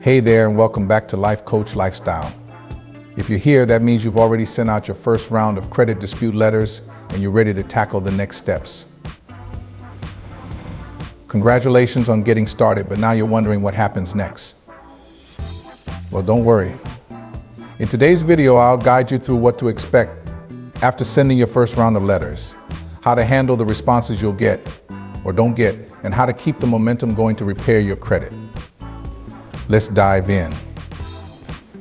Hey there, and welcome back to Life Coach Lifestyle. If you're here, that means you've already sent out your first round of credit dispute letters and you're ready to tackle the next steps. Congratulations on getting started, but now you're wondering what happens next. Well, don't worry. In today's video, I'll guide you through what to expect after sending your first round of letters, how to handle the responses you'll get or don't get, and how to keep the momentum going to repair your credit. Let's dive in.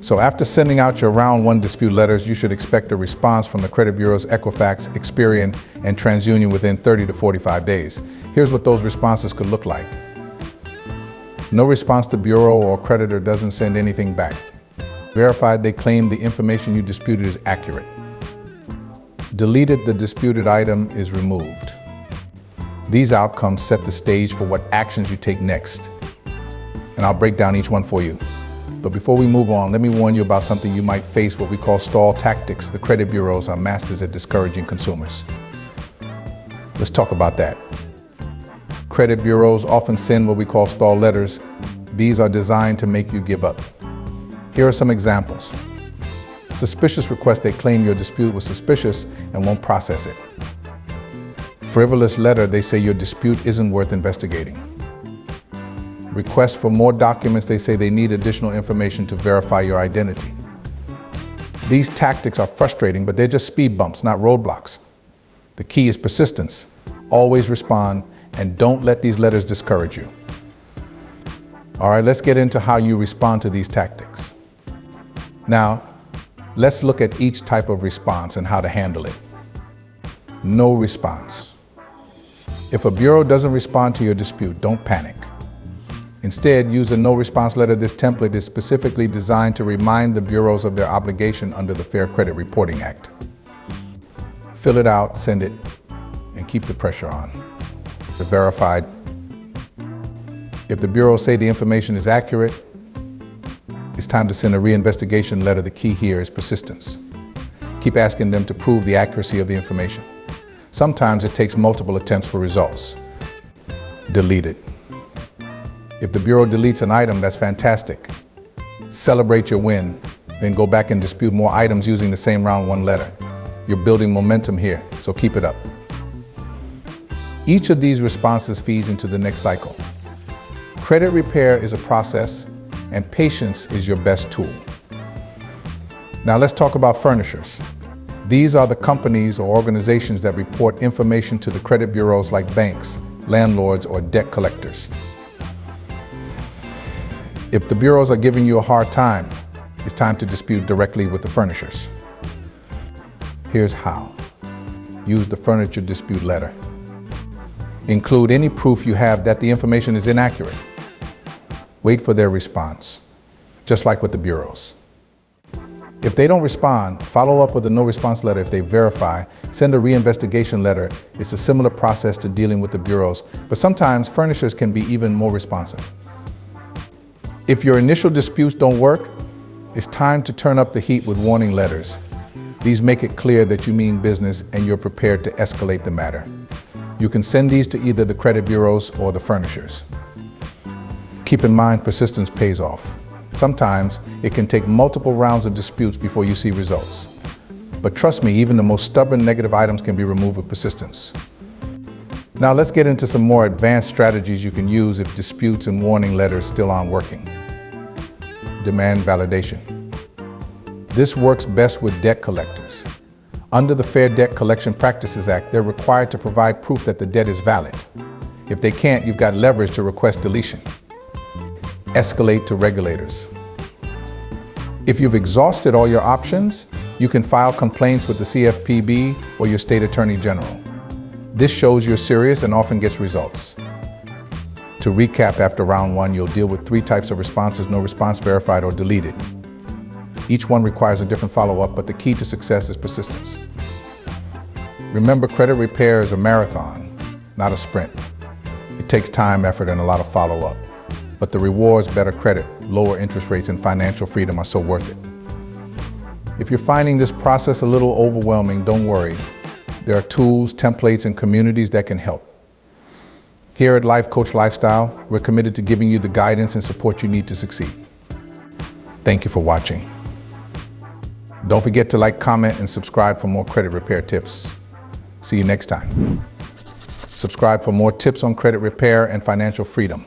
So after sending out your round one dispute letters, you should expect a response from the credit bureaus Equifax, Experian, and TransUnion within 30 to 45 days. Here's what those responses could look like. No response to bureau or creditor doesn't send anything back. Verified they claim the information you disputed is accurate. Deleted, the disputed item is removed. These outcomes set the stage for what actions you take next. And I'll break down each one for you. But before we move on, let me warn you about something you might face, what we call stall tactics. The credit bureaus are masters at discouraging consumers. Let's talk about that. Credit bureaus often send what we call stall letters. These are designed to make you give up. Here are some examples. Suspicious request, they claim your dispute was suspicious and won't process it. Frivolous letter, they say your dispute isn't worth investigating. Request for more documents, they say they need additional information to verify your identity. These tactics are frustrating, but they're just speed bumps, not roadblocks. The key is persistence. Always respond, and don't let these letters discourage you. All right, let's get into how you respond to these tactics. Now, let's look at each type of response and how to handle it. No response. If a bureau doesn't respond to your dispute, don't panic. Instead, use a no response letter. This template is specifically designed to remind the bureaus of their obligation under the Fair Credit Reporting Act. Fill it out, send it, and keep the pressure on. The verified. If the bureaus say the information is accurate, it's time to send a reinvestigation letter. The key here is persistence. Keep asking them to prove the accuracy of the information. Sometimes it takes multiple attempts for results. Delete it. If the bureau deletes an item, that's fantastic. Celebrate your win, then go back and dispute more items using the same round one letter. You're building momentum here, so keep it up. Each of these responses feeds into the next cycle. Credit repair is a process, and patience is your best tool. Now let's talk about furnishers. These are the companies or organizations that report information to the credit bureaus like banks, landlords, or debt collectors. If the bureaus are giving you a hard time, it's time to dispute directly with the furnishers. Here's how. Use the furniture dispute letter. Include any proof you have that the information is inaccurate. Wait for their response, just like with the bureaus. If they don't respond, follow up with a no response letter. If they verify, send a reinvestigation letter. It's a similar process to dealing with the bureaus, but sometimes furnishers can be even more responsive. If your initial disputes don't work, it's time to turn up the heat with warning letters. These make it clear that you mean business and you're prepared to escalate the matter. You can send these to either the credit bureaus or the furnishers. Keep in mind, persistence pays off. Sometimes it can take multiple rounds of disputes before you see results. But trust me, even the most stubborn negative items can be removed with persistence. Now let's get into some more advanced strategies you can use if disputes and warning letters still aren't working. Demand validation. This works best with debt collectors. Under the Fair Debt Collection Practices Act, they're required to provide proof that the debt is valid. If they can't, you've got leverage to request deletion. Escalate to regulators. If you've exhausted all your options, you can file complaints with the CFPB or your state attorney general. This shows you're serious and often gets results. To recap, after round one, you'll deal with 3 types of responses: no response, verified, or deleted. Each one requires a different follow-up, but the key to success is persistence. Remember, credit repair is a marathon, not a sprint. It takes time, effort, and a lot of follow-up. But the rewards, better credit, lower interest rates, and financial freedom are so worth it. If you're finding this process a little overwhelming, don't worry. There are tools, templates, and communities that can help. Here at Life Coach Lifestyle, we're committed to giving you the guidance and support you need to succeed. Thank you for watching. Don't forget to like, comment, and subscribe for more credit repair tips. See you next time. Subscribe for more tips on credit repair and financial freedom.